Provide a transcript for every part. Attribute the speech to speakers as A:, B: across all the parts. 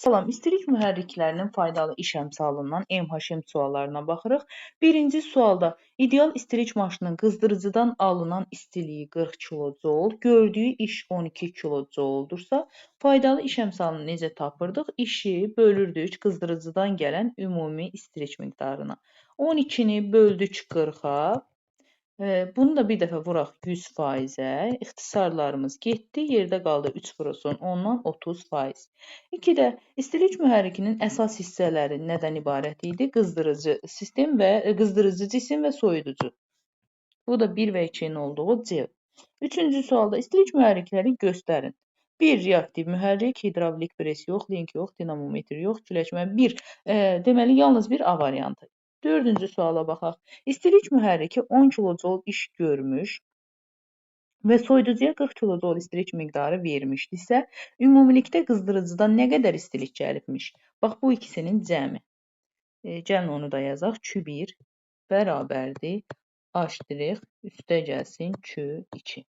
A: Salam, istilik mühərriklərinin faydalı iş əmsalından MHM suallarına baxırıq. Birinci sualda ideal istilik maşının qızdırıcıdan alınan istiliyi 40 kJ, gördüyü iş 12 kJ-dursa, faydalı iş əmsalını necə tapırdıq? İşi bölürdük qızdırıcıdan gələn ümumi istilik miqdarına. 12-ni böldük 40-a. Bunu da bir dəfə vuraq 100%-ə. İxtisarlarımız getdi. Yerdə qaldı 3 vurulsun ondan 30%. 2-də istilik mühərrikinin əsas hissələri nədən ibarət idi? Qızdırıcı sistem və qızdırıcı cisim və soyuducu. Bu da 1 və 2-nin olduğu C. Üçüncü sualda istilik mühərrikləri göstərin. 1 reaktiv mühərrik, hidravlik pres yox, link yox, dinamometr yox, küləşmə 1. Deməli, yalnız bir A variantı. Dördüncü suala baxaq. İstilik mühərriki 10 kJ iş görmüş və soyuducuya 40 kJ istilik miqdarı vermişdisə, ümumilikdə qızdırıcıdan nə qədər istilik gəlibmiş? Bax, bu ikisinin cəmi. Gəlin onu da yazaq. Q1 bərabərdir. H' üstə gəlsin Q2.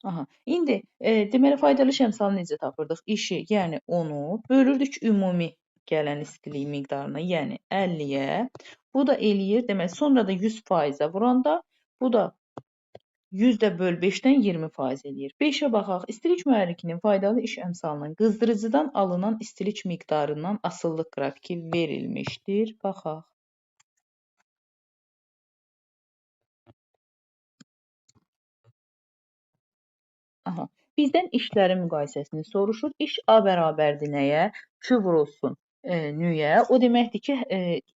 A: Aha. İndi deməli faydalı iş əmsalını necə tapırdıq? İşi, yəni 10-u bölürdük ümumi gələn istilik miqdarına, yəni 50-yə. Bu da eləyir, deməli sonra da 100%-ə vuranda bu da 100-də böl 5-dən 20% eləyir. 5-ə baxaq. İstilik mühərrikinin faydalı iş əmsalının qızdırıcıdan alınan istilik miqdarından asıllıq qrafiki verilmişdir. Baxaq. Aha. Bizdən işlərin müqayisəsini soruşur. İş A bərabərdir nəyə? Q vurulsun nüyə. O deməkdir ki,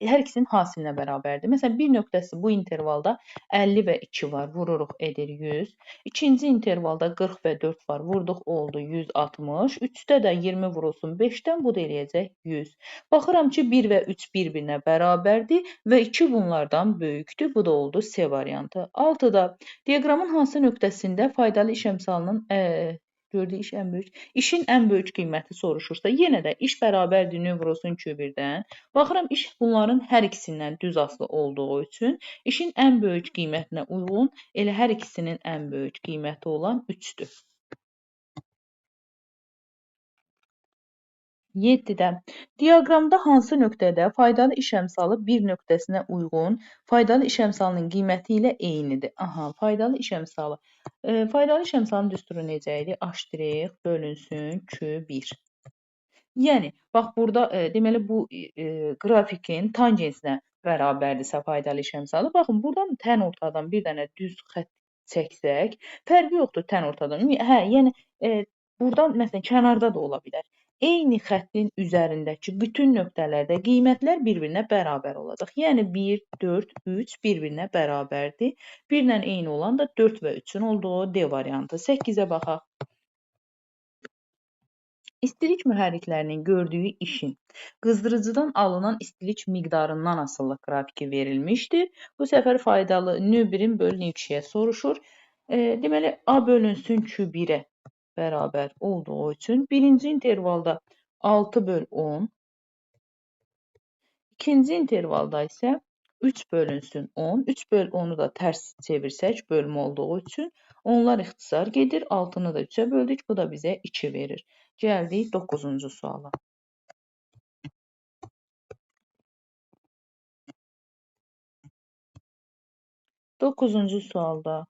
A: hər ikisinin hasilinə bərabərdir. Məsələn, bir nöqtəsi bu intervalda 50 və 2 var. Vururuq edir 100. İkinci intervalda 40 və 4 var. Vurduq oldu 160. 3-də də 20 vurulsun 5-dən bu da eləyəcək 100. Baxıram ki, 1 və 3 bir-birinə bərabərdir və 2 bunlardan böyükdür. Bu da oldu C variantı. 6-da diaqramın hansı nöqtəsində faydalı iş əmsalının gördüyü iş ən böyük, işin ən böyük qiyməti soruşursa, yenə də iş bərabərdir növ vurulsun Q1-dən. Baxıram, iş bunların hər ikisindən düz asılı olduğu üçün işin ən böyük qiymətinə uyğun elə hər ikisinin ən böyük qiyməti olan 3-dür. 7-də diaqramda hansı nöqtədə faydalı iş əmsalı bir nöqtəsinə uyğun faydalı iş əmsalının qiyməti ilə eynidir? Aha, faydalı iş əmsalı. Faydalı iş əmsalının düsturu necə idi? H' bölünsün Q1. Yəni, bax burada deməli bu qrafikin tangensinə bərabərdirsə faydalı iş əmsalı. Baxın, buradan tən ortadan bir dənə düz xətt çəksək, fərqi yoxdur tən ortadan. Hə, yəni buradan məsələn kənarda da ola bilər. Eyni xəttin üzərindəki bütün nöqtələrdə qiymətlər bir-birinə bərabər olacaq. Yəni 1, 4, 3 bir-birinə bərabərdir. 1 ilə eyni olan da 4 və 3-ün olduğu D variantı. 8-ə baxaq. İstilik mühərriklərinin gördüyü işin qızdırıcıdan alınan istilik miqdarından asıllıq qrafiki verilmişdir. Bu səfər faydalı növ1-in böl növ2-yə soruşur. Deməli, A bölünsün Q1-ə bərabər olduğu üçün birinci intervalda 6 böl 10, ikinci intervalda isə 3 bölünsün 10. 3 böl 10-u da tərs çevirsək bölmə olduğu üçün onlar ixtisar gedir. 6-nı da 3-ə böldük. Bu da bizə 2 verir. Gəldik 9-cu suala. 9-cu sualda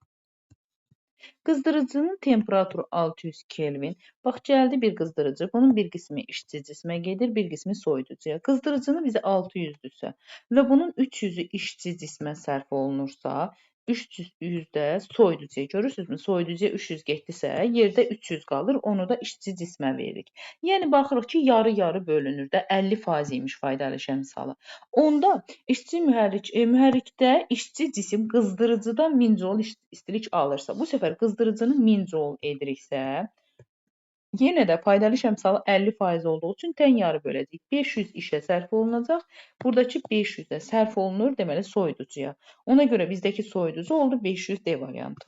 A: qızdırıcının temperaturu 600 Kelvin. Bax, gəldi bir qızdırıcı. Bunun bir qismi işçi cismə gedir, bir qismi soyuducuya. Qızdırıcını bizə 600-dürsə və bunun 300-ü işçi cismə sərf olunursa, 300 də soyuducuya. Görürsünüzmü? Soyuducuya 300 getdisə, yerdə 300 qalır. Onu da işçi cismə veririk. Yəni, baxırıq ki, yarı-yarı bölünür də 50% imiş faydalı iş əmsalı. Onda işçi mühərrikdə işçi cisim qızdırıcıdan 1000 joule istilik alırsa, bu səfər qızdırıcını 1000 joule ediriksə, yenə də faydalı iş əmsalı 50% olduğu üçün tən yarı böləcəyik. 500 işə sərf olunacaq. Buradakı 500 də sərf olunur, deməli soyuducuya. Ona görə bizdəki soyuducu oldu 500D variantı.